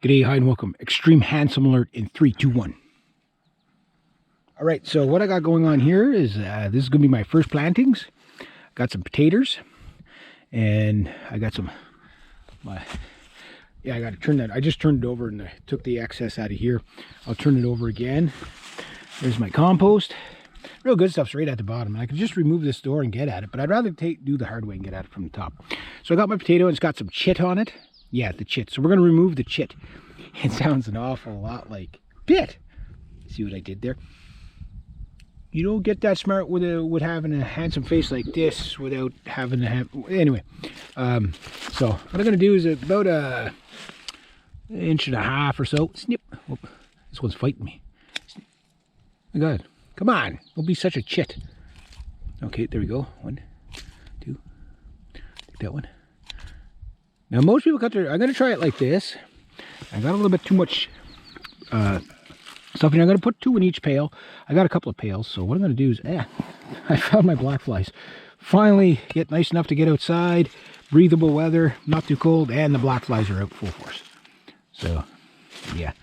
G'day, hi, and welcome. Extreme handsome alert in 3, 2, 1. All right, so what I got going on here is this is going to be my first plantings. Got some potatoes, and I got some. I got to turn that. I just turned it over and I took the excess out of here. I'll turn it over again. There's my compost. Real good stuff's right at the bottom. I could just remove this door and get at it, but I'd rather do the hard way and get at it from the top. So I got my potato, and it's got some chit on it. Yeah, the chit. So we're going to remove the chit. It sounds an awful lot like pit. See what I did there? You don't get that smart with having a handsome face like this without having to have... Anyway, so what I'm going to do is about an inch and a half or so. Snip. Oh, this one's fighting me. Snip. Oh, God. Come on. Don't be such a chit. Okay, there we go. 1, 2. Take that one. Now, most people cut their... I'm going to try it like this. I got a little bit too much stuff in here. I'm going to put 2 in each pail. I got a couple of pails, so what I'm going to do is... I found my black flies. Finally get nice enough to get outside. Breathable weather, not too cold, and the black flies are out full force. So, yeah.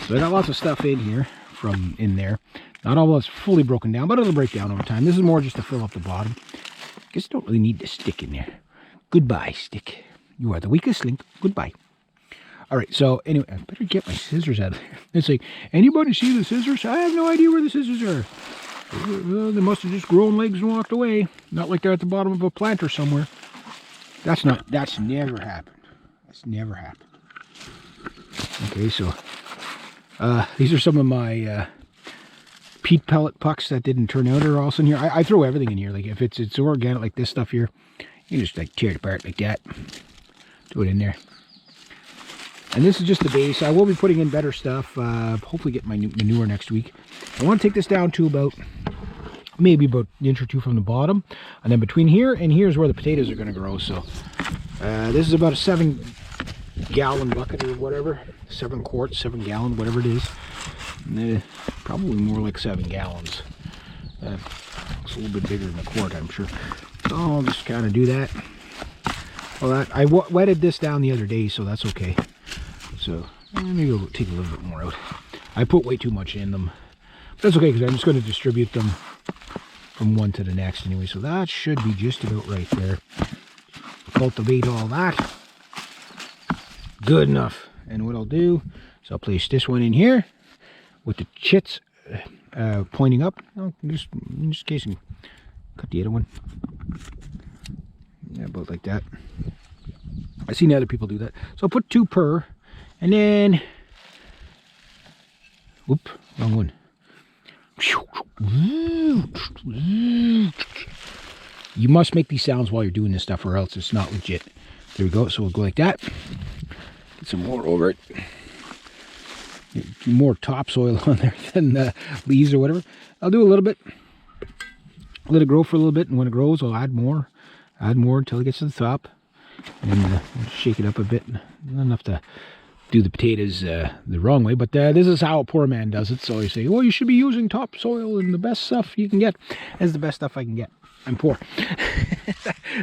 So I got lots of stuff in here from in there. Not all of it's fully broken down, but it'll break down over time. This is more just to fill up the bottom. I guess you don't really need the stick in there. Goodbye, stick. You are the weakest link. Goodbye. All right, so anyway, I better get my scissors out of there. It's like, anybody see the scissors? I have no idea where the scissors are. They must have just grown legs and walked away. Not like they're at the bottom of a planter somewhere. That's never happened. That's never happened. Okay, so these are some of my peat pellet pucks that didn't turn out are also in here. I throw everything in here. Like if it's organic like this stuff here, you just like tear it apart like that. Do it in there. And this is just the base. I will be putting in better stuff. Hopefully get my manure next week. I want to take this down to maybe about an inch or 2 from the bottom. And then between here and here is where the potatoes are going to grow. So this is about a 7-gallon bucket or whatever. 7 quarts, 7 gallon, whatever it is. Probably more like 7 gallons. It's a little bit bigger than a quart, I'm sure. So I'll just kind of do that. Well, I wetted this down the other day, so that's okay. So maybe I'll take a little bit more out. I put way too much in them. But that's okay, because I'm just going to distribute them from one to the next anyway. So that should be just about right there. Cultivate all that. Good enough. And what I'll do is I'll place this one in here with the chits pointing up. Oh, just in case I cut the other one. Yeah, about like that. I've seen other people do that. So I'll put 2 per, and then, whoop, wrong one. You must make these sounds while you're doing this stuff, or else it's not legit. There we go. So we'll go like that. Get some more over it. More topsoil on there than leaves or whatever. I'll do a little bit. Let it grow for a little bit, and when it grows, I'll add more. Add more until it gets to the top, and then shake it up a bit. Not enough to do the potatoes the wrong way, but this is how a poor man does it. So you say, well, you should be using topsoil and the best stuff you can get. That's the best stuff I can get. I'm poor.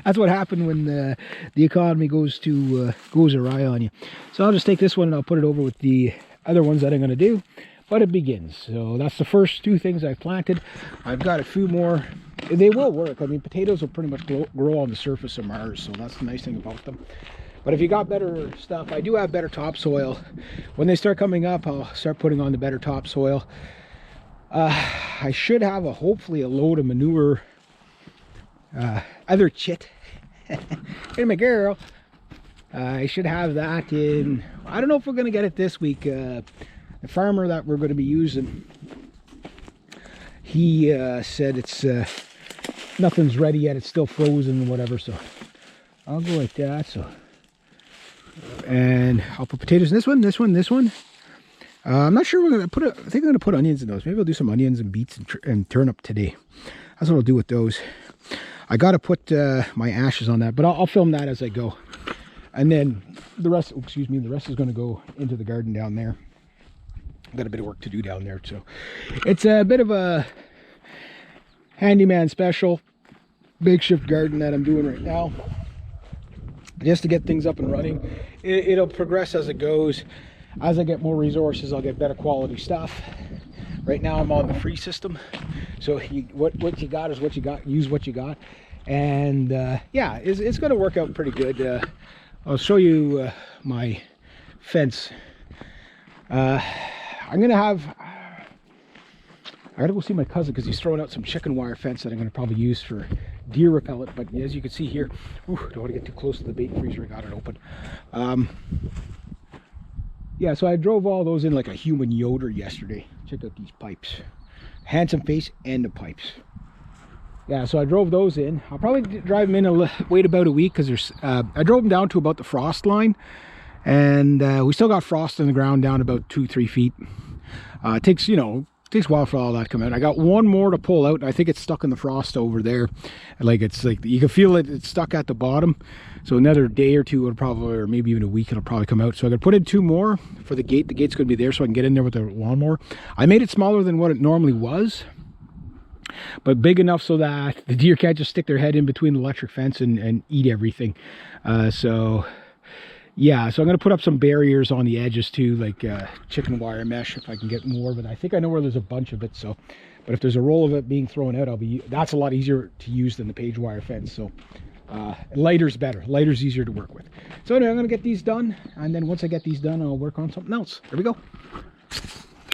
That's what happened when the economy goes awry on you. So I'll just take this one and I'll put it over with the other ones that I'm going to do. But it begins. So that's the first 2 things I've planted. I've got a few more. They will work. I mean, potatoes will pretty much grow on the surface of Mars, so that's the nice thing about them. But if you got better stuff, I do have better topsoil. When they start coming up, I'll start putting on the better topsoil. I should have hopefully a load of manure. Other chit. Hey, my girl. I should have that in. I don't know if we're going to get it this week. The farmer that we're going to be using, he said it's nothing's ready yet. It's still frozen and whatever. So I'll go like that. So, and I'll put potatoes in this one, this one. I'm not sure we're going to put. I think I'm going to put onions in those. Maybe I'll do some onions and beets and turnip today. That's what I'll do with those. I got to put my ashes on that, but I'll film that as I go. And then the rest. Oh, excuse me. The rest is going to go into the garden down there. Got a bit of work to do down there, so it's a bit of a handyman special makeshift garden that I'm doing right now, just to get things up and running. It'll progress as it goes. as I get more resources, I'll get better quality stuff. Right now I'm on the free system, so what you got is what you got. Use what you got, and yeah, it's going to work out pretty good. I'll show you my fence. I gotta go see my cousin because he's throwing out some chicken wire fence that I'm gonna probably use for deer repellent. But as you can see here, don't want to get too close to the bait freezer. I got it open. Yeah, so I drove all those in like a human Yoder yesterday. Check out these pipes, handsome face and the pipes. Yeah, so I drove those in. I'll probably drive them in wait about a week because there's I drove them down to about the frost line, and we still got frost in the ground down about 2-3 feet. It takes, you know, takes a while for all that to come out. I got one more to pull out, and I think it's stuck in the frost over there. Like, it's like you can feel it, it's stuck at the bottom. So another day or two, it'll probably, or maybe even a week, it'll probably come out. So I'm gonna put in 2 more for the gate. The gate's gonna be there so I can get in there with the lawnmower. I made it smaller than what it normally was, but big enough so that the deer can't just stick their head in between the electric fence and eat everything. So yeah, so I'm going to put up some barriers on the edges too, like chicken wire mesh if I can get more of it. I think I know where there's a bunch of it, so, but if there's a roll of it being thrown out, that's a lot easier to use than the page wire fence. So lighter's better. Lighter's easier to work with. So anyway, I'm going to get these done, and then once I get these done, I'll work on something else. There we go.